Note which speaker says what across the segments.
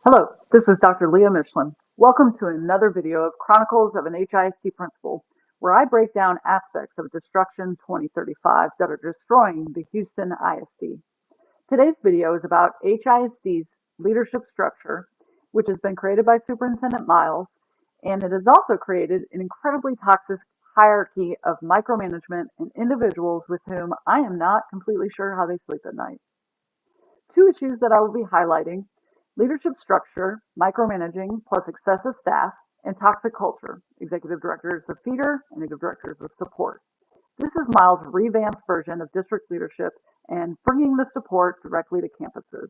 Speaker 1: Hello, this is Dr. Leah Michelin. Welcome to another video of Chronicles of an HISD Principal, where I break down aspects of Destruction 2035 that are destroying the Houston ISD. Today's video is about HISD's leadership structure, which has been created by Superintendent Miles, and it has also created an incredibly toxic hierarchy of micromanagement and individuals with whom I am not completely sure how they sleep at night. Two issues that I will be highlighting: leadership structure, micromanaging plus excessive staff, and toxic culture, executive directors of feeder and executive directors of support. This is Miles' revamped version of district leadership and bringing the support directly to campuses.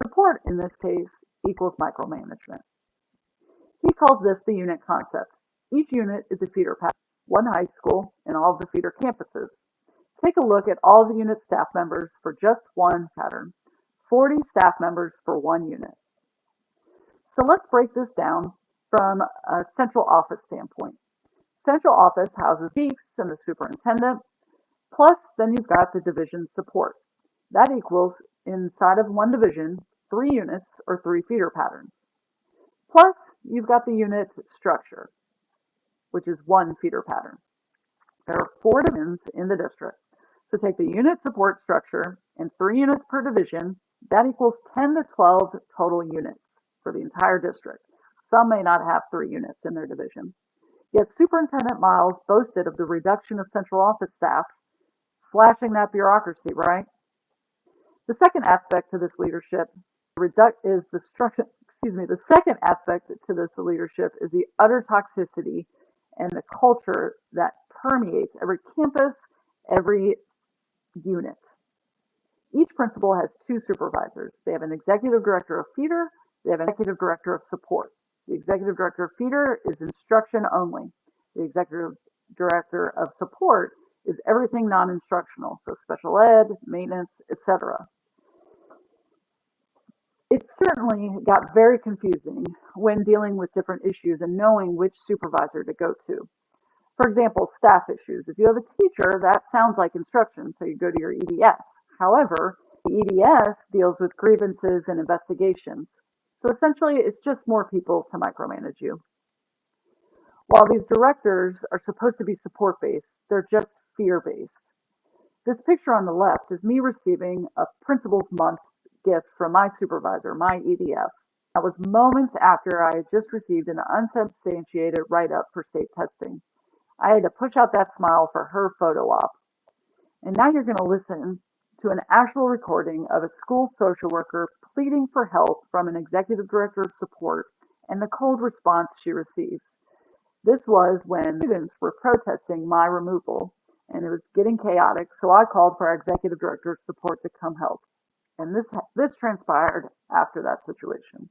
Speaker 1: Support, in this case, equals micromanagement. He calls this the unit concept. Each unit is a feeder pattern, one high school, and all of the feeder campuses. Take a look at all the unit staff members for just one pattern. 40 staff members for one unit. So let's break this down from a central office standpoint. Central office houses chiefs and the superintendent, plus then you've got the division support. That equals, inside of one division, 3 units or 3 feeder patterns. Plus you've got the unit structure, which is 1 feeder pattern. There are 4 divisions in the district. So take the unit support structure and 3 units per division. That equals 10 to 12 total units for the entire district. Some may not have 3 units in their division. Yet Superintendent Miles boasted of the reduction of central office staff, slashing that bureaucracy, right? The second aspect to this leadership is the structure. The second aspect to this leadership is the utter toxicity and the culture that permeates every campus, every unit. Each principal has 2 supervisors. They have an executive director of feeder, they have an executive director of support. The executive director of feeder is instruction only. The executive director of support is everything non-instructional, so special ed, maintenance, etc. It certainly got very confusing when dealing with different issues and knowing which supervisor to go to. For example, staff issues. If you have a teacher, that sounds like instruction, so you go to your EDS. However, the EDS deals with grievances and investigations. So essentially, it's just more people to micromanage you. While these directors are supposed to be support-based, they're just fear-based. This picture on the left is me receiving a Principal's Month gift from my supervisor, my EDF. That was moments after I had just received an unsubstantiated write-up for state testing. I had to push out that smile for her photo op. And now you're going to listen to an actual recording of a school social worker pleading for help from an executive director of support and the cold response she received. This was when students were protesting my removal, and it was getting chaotic, so I called for our executive director of support to come help. And this transpired after that situation.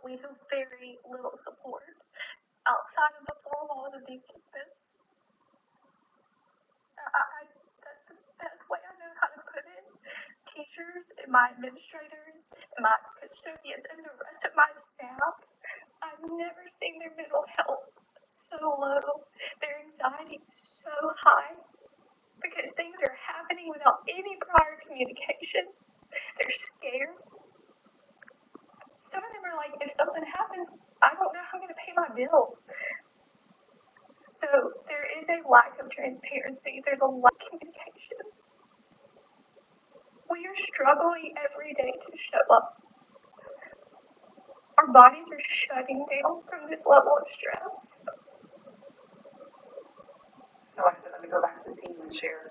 Speaker 2: We have very little support outside of the 4 walls of these campuses. That's the best way I know how to put it. Teachers and my administrators and my custodians and the rest of my staff, I've never seen their mental health so low, their anxiety so high, because things are happening without any prior communication. They're scared. Some of them are like, if something happens, I don't know how I'm going to pay my bills. So there is a lack of transparency. There's a lack of communication. We are struggling every day to show up. Our bodies are shutting down from this level of stress.
Speaker 3: So like I said, let me go back to the team and share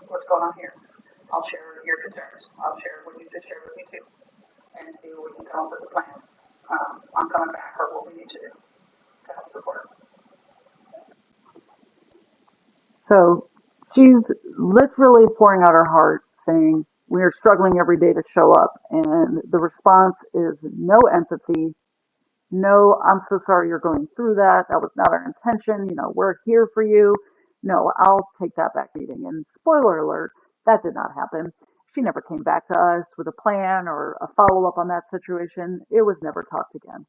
Speaker 3: what's going on here. I'll share your concerns. I'll share what you just shared with me too, and see what we can come up with a plan. I'm coming back for what we need to do to help support.
Speaker 1: So she's literally pouring out her heart, saying, we are struggling every day to show up. And the response is no empathy, no, I'm so sorry you're going through that. That was not our intention. We're here for you. No, I'll take that back meeting. And spoiler alert, that did not happen. She never came back to us with a plan or a follow-up on that situation. It was never talked again.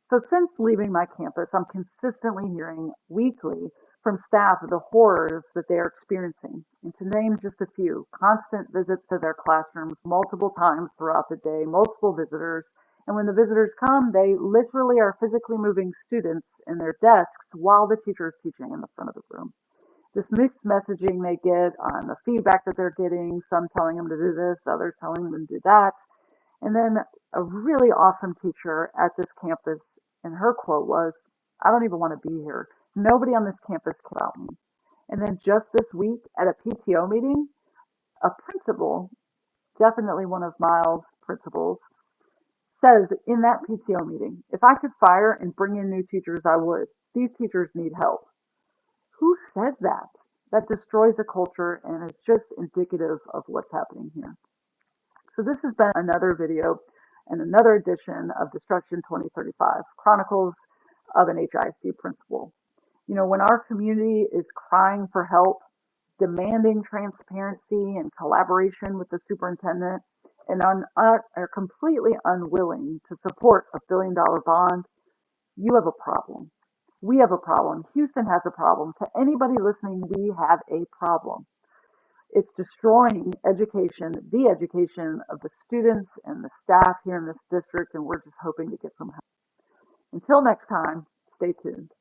Speaker 1: So since leaving my campus, I'm consistently hearing weekly from staff of the horrors that they are experiencing. And to name just a few, constant visits to their classrooms multiple times throughout the day, multiple visitors. And when the visitors come, they literally are physically moving students in their desks while the teacher is teaching in the front of the room. This mixed messaging they get on the feedback that they're getting, some telling them to do this, others telling them to do that. And then a really awesome teacher at this campus, and her quote was, "I don't even want to be here. Nobody on this campus cares about me." And then just this week at a PTO meeting, a principal, definitely one of Miles' principals, says in that PTO meeting, "If I could fire and bring in new teachers, I would. These teachers need help." Who says that? That destroys a culture and is just indicative of what's happening here. So this has been another video and another edition of Destruction 2035, Chronicles of an HISD Principal. You know, when our community is crying for help, demanding transparency and collaboration with the superintendent, and are completely unwilling to support a $1 billion bond, you have a problem. We have a problem. Houston has a problem. To anybody listening, we have a problem. It's destroying education, the education of the students and the staff here in this district, and we're just hoping to get some help. Until next time, stay tuned.